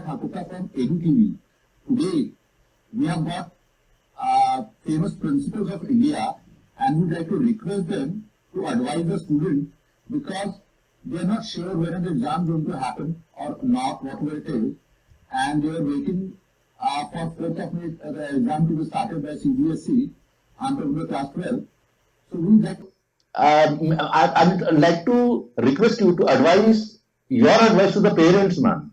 Thakurta from ABTV. Today, we have got famous principals of India, and we'd like to request them to advise the students because they are not sure when the exam is going to happen or not, whatever it is, and they are waiting for 4th of May the exam to be started by CBSE until the class 12. So we like I would like to request you to advise your advice to the parents, ma'am.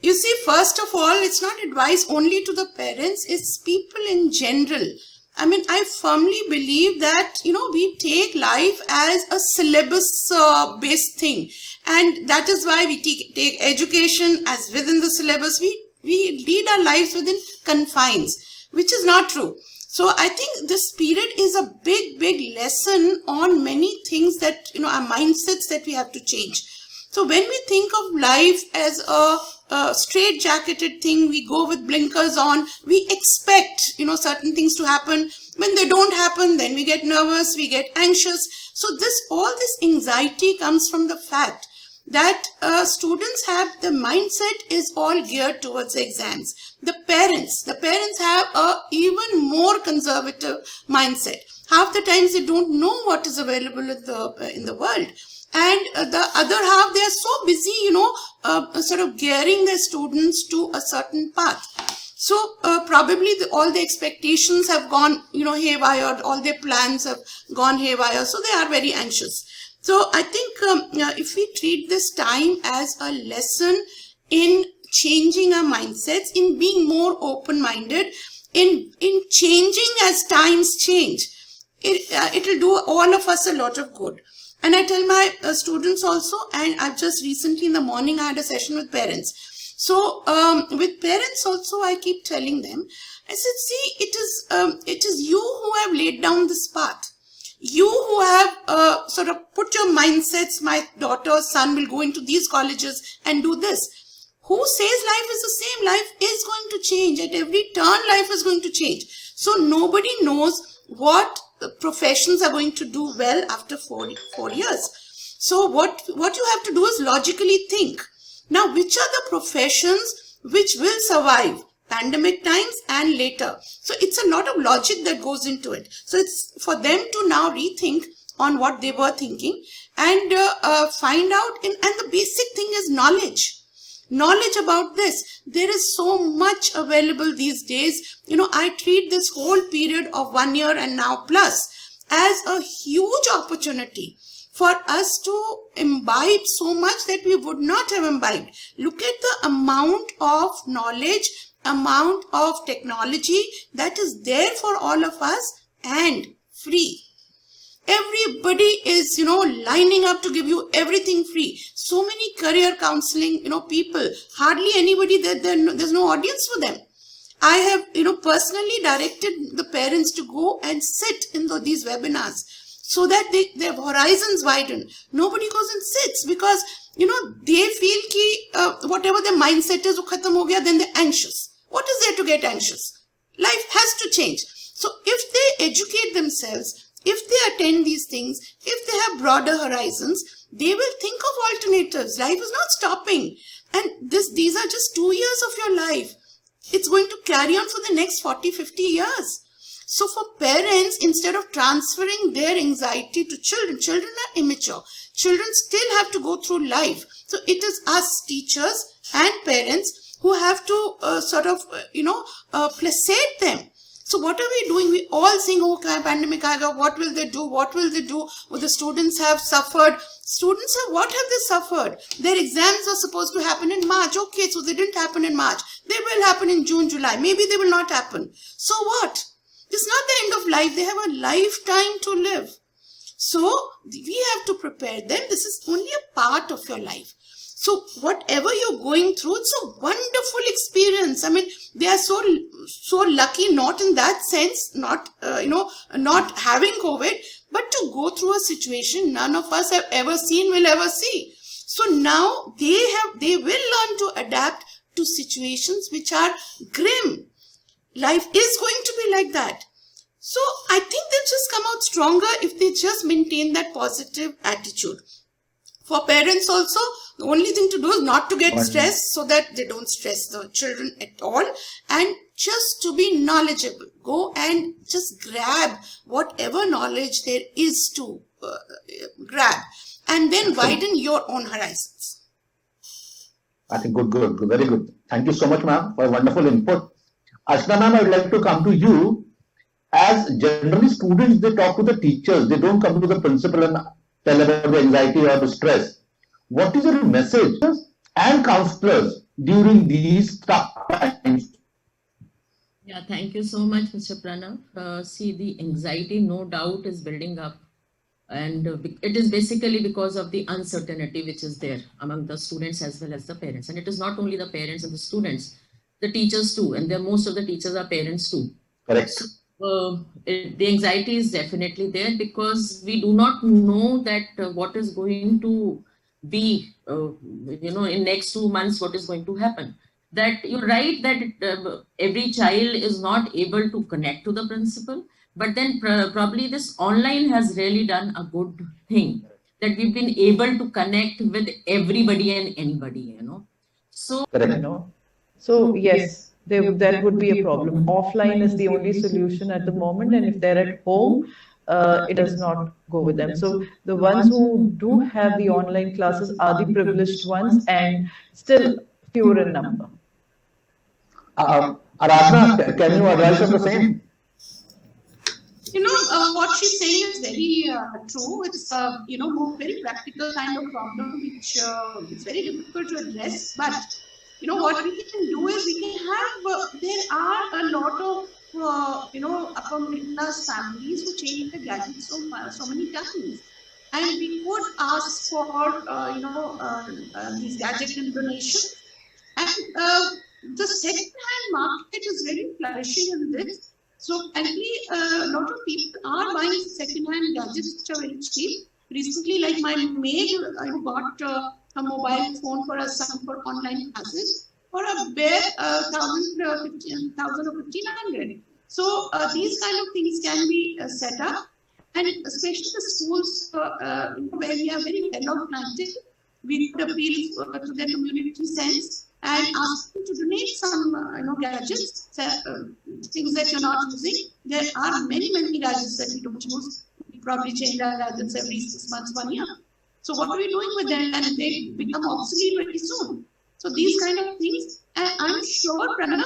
You see, first of all, it's not advice only to the parents, it's people in general. I mean, I firmly believe that, we take life as a syllabus-based thing. And that is why we take education as within the syllabus. We lead our lives within confines, which is not true. So I think this period is a big lesson on many things that, our mindsets that we have to change. So when we think of life as a straight-jacketed thing, we go with blinkers on, we expect, certain things to happen. When they don't happen, then we get nervous, we get anxious. So all this anxiety comes from the fact that students have the mindset is all geared towards the exams. The parents have a even more conservative mindset. Half the times they don't know what is available in the world. And the other half, they are so busy, sort of gearing their students to a certain path. So probably all the expectations have gone, haywire, all their plans have gone haywire. So they are very anxious. So I think if we treat this time as a lesson in changing our mindsets, in being more open-minded, in changing as times change, it will do all of us a lot of good. And I tell my students also, and I've just recently in the morning I had a session with parents. So with parents also I keep telling them, I said, see, it is you who have laid down this path. You who have sort of put your mindsets, my daughter or son will go into these colleges and do this. Who says life is the same? Life is going to change. At every turn, life is going to change. So nobody knows what professions are going to do well after 4 years. So what you have to do is logically think. Now, which are the professions which will survive pandemic times and later? So it's a lot of logic that goes into it. So it's for them to now rethink on what they were thinking and find out. And the basic thing is knowledge. Knowledge about this. There is so much available these days. I treat this whole period of 1 year and now plus as a huge opportunity for us to imbibe so much that we would not have imbibed. Look at the amount of knowledge, amount of technology that is there for all of us and free. Everybody is, lining up to give you everything free. So many career counseling, people, hardly anybody, there's no audience for them. I have, personally directed the parents to go and sit in these webinars so that their horizons widen. Nobody goes and sits because, they feel ki whatever their mindset is, khatam ho gaya, then they're anxious. What is there to get anxious? Life has to change. So if they educate themselves, if they attend these things, if they have broader horizons, they will think of alternatives. Life is not stopping. And these are just 2 years of your life. It's going to carry on for the next 40, 50 years. So for parents, instead of transferring their anxiety to children are immature. Children still have to go through life. So it is us teachers and parents who have to placate them. So what are we doing? We all think, oh, pandemic aega, what will they do? What will they do? Well, the students have suffered. What have they suffered? Their exams were supposed to happen in March. Okay, so they didn't happen in March. They will happen in June, July. Maybe they will not happen. So what? It's not the end of life. They have a lifetime to live. So we have to prepare them. This is only a part of your life. So whatever you're going through, it's a wonderful experience. I mean, they are so lucky, not in that sense, not having COVID, but to go through a situation none of us have ever seen, will ever see. So now they will learn to adapt to situations which are grim. Life is going to be like that. So I think they'll just come out stronger if they just maintain that positive attitude. For parents also, the only thing to do is not to get stressed, so that they don't stress the children at all, and just to be knowledgeable. Go and just grab whatever knowledge there is to grab, and then widen your own horizons. I think good, very good. Thank you so much, ma'am, for a wonderful input. Ashna ma'am, I would like to come to you. As generally students, they talk to the teachers, they don't come to the principal and tell about the anxiety or the stress. What is your message and counselors during these tough times? Yeah, thank you so much, Mr. Pranav. See, the anxiety, no doubt, is building up. And it is basically because of the uncertainty which is there among the students as well as the parents. And it is not only the parents and the students, the teachers too. And most of the teachers are parents too. Correct. So, the anxiety is definitely there because we do not know that what is going to be, in next 2 months, what is going to happen. That you're right that every child is not able to connect to the principal. But then probably this online has really done a good thing, that we've been able to connect with everybody and anybody, So, So yes, that would be a problem. Offline is the only solution at the moment, and if they're at home, it does not go with them. So the ones who do have the online classes are the privileged ones, and still fewer in number. Aradhana, can you advise on the same? What she's saying is very true. It's more very practical kind of problem which it's very difficult to address. But what we can do is we can have there are a lot of upper middle class families who change their gadgets so many times, and we could ask for these gadget donations, and the second-hand market is really flourishing in this. So actually, a lot of people are buying second-hand gadgets which are very cheap. Recently, like my maid, I bought a mobile phone for her son for online classes for a bare 1,000 or 1,500. So these kind of things can be set up, and especially the schools where we are very well organized, we could appeal to their community sense and ask them to donate some gadgets, things that you're not using. There are many gadgets that we don't use. We probably change our gadgets every 6 months, 1 year. So what are we doing with them? And they become obsolete very soon. So these kind of things, and I'm sure, Pranav,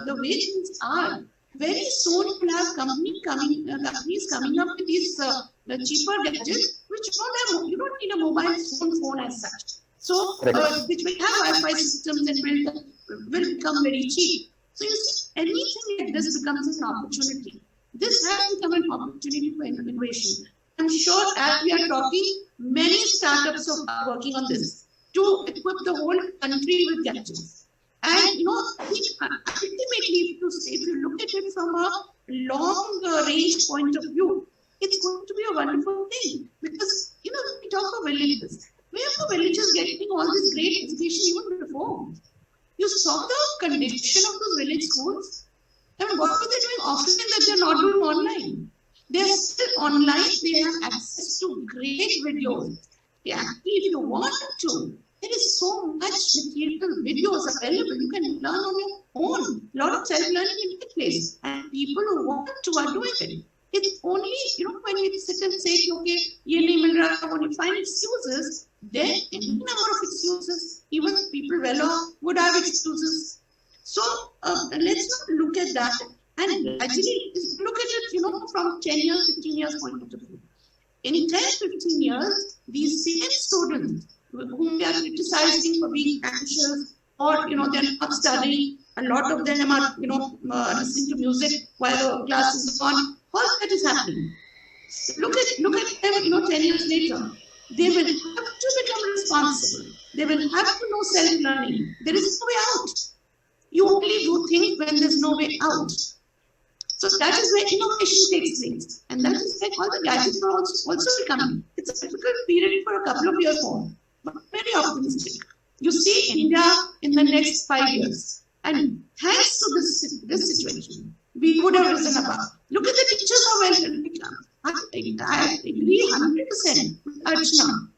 the way things are, very soon we'll have companies coming up with these the cheaper gadgets, which you don't need a mobile phone as such. So, which will have Wi-Fi systems and will become very cheap. So, you see, anything like this becomes an opportunity. This has become an opportunity for innovation. I'm sure as we are talking, many startups are working on this to equip the whole country with gadgets. And, I think ultimately, if you look at it from a long range point of view, it's going to be a wonderful thing. Because, we talk of villages. Where are the villagers getting all this great education even before? You saw the condition of those village schools. I mean, what were they doing offline that they're not doing online? They're still online. They have access to great videos. Yeah, if you want to, there is so much material videos available. You can learn on your own. A lot of self-learning in that place. And people who want to are doing it. It's only, when we sit and say, okay, when you find excuses, then any number of excuses, even people well off would have excuses. So let's not look at that and gradually look at it, from 10 years, 15 years point of view. In 10, 15 years, these same students whom we are criticizing for being anxious or, they're not studying, a lot of them are, listening to music while the class is on. All that is happening. Look at them, 10 years later. They will have to become responsible. They will have to know self-learning. There is no way out. You only do things when there's no way out. So that is where innovation takes place. And that is where all the gadgets are also becoming. It's a difficult period for a couple of years more, but very optimistic. You see India in the next 5 years. And thanks to this situation, we would have risen above. Look at the teachers how well become. I agree 100% with Archana.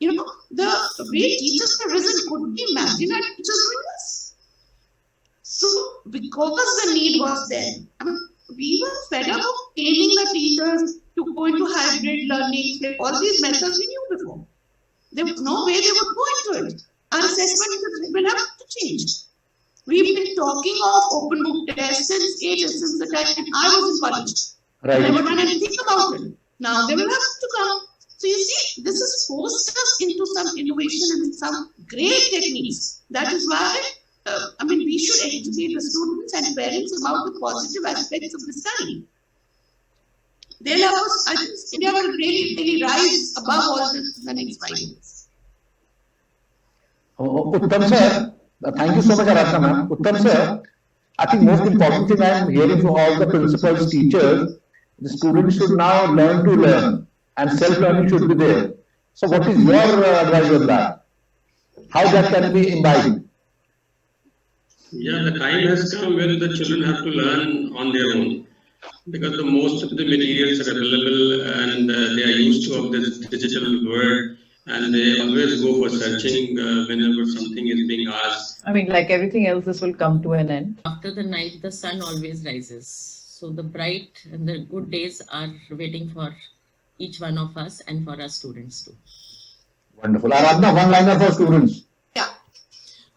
the way teachers have risen, could we imagine our teachers doing this? So, because the need was there, I mean, we were fed up of training the teachers to go into hybrid learning, all these methods we knew before. There was no way they would go into it. Our assessment will have to change. We've been talking of open book tests since the time I was in college. Right. Never done anything about it. Now they will have to come. So you see, this has forced us into some innovation and some great techniques. That is why, we should educate the students and parents about the positive aspects of the study. Then, of course, I think India will really rise above all this in the next 5 years. Uttam sir, thank you so much, Aradhana ma'am. Uttam sir, I think most important thing I am hearing from all the principals, teachers, the students should now learn to learn and self-learning should be there. So what is your advice on that? How that can be imbibed? Yeah, the time has come where the children have to learn on their own, because the most of the materials are available and they are used to of this digital world, and they always go for searching whenever something is being asked. I mean, like everything else, this will come to an end. After the night, the sun always rises. So the bright and the good days are waiting for each one of us and for our students too. Wonderful. Aradhana, one-liner for students. Yeah.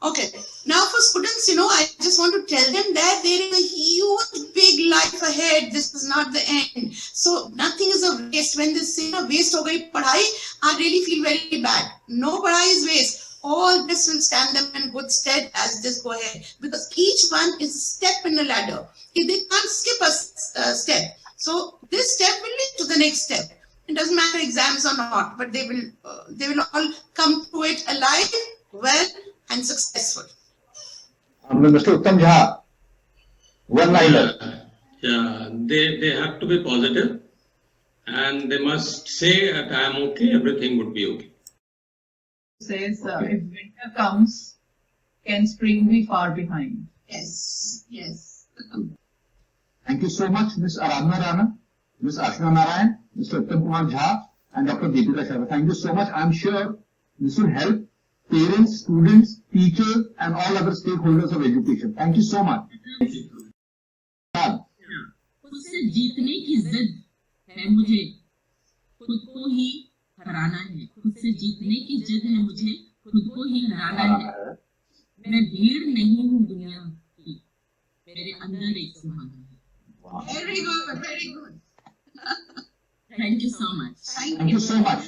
Okay. Now for students, I just want to tell them that there is a huge, big life ahead. This is not the end. So nothing is a waste. When they say waste ho gayi padhai, I really feel very bad. No padhai is waste. All this will stand them in good stead as this go ahead. Because each one is a step in the ladder. If they can't skip a step. So this step will lead to the next step. It doesn't matter exams or not, but they will all come to it alive, well, and successful. Mr. Uttam Jha, one-liner. Yeah, they have to be positive and they must say that I am okay, everything would be okay. Says if winter comes, can spring be far behind? Yes. Thank you so much, Ms. Aradhana Rana, Ms. Ashna Narayan, Mr. Uttam Kumar Jha, and Dr. Deepika Sharma. Thank you so much. I am sure this will help parents, students, teachers, and all other stakeholders of education. Thank you so much. खुद से जीतने की जिद है मुझे, खुद को ही हराना है. खुद से जीतने की जिद है मुझे, खुद को ही हराना है. मैं भीड़ नहीं हूँ दुनिया की, मेरे अंदर एक सुहाना है. Very good. Thank you so much. Thank you so much.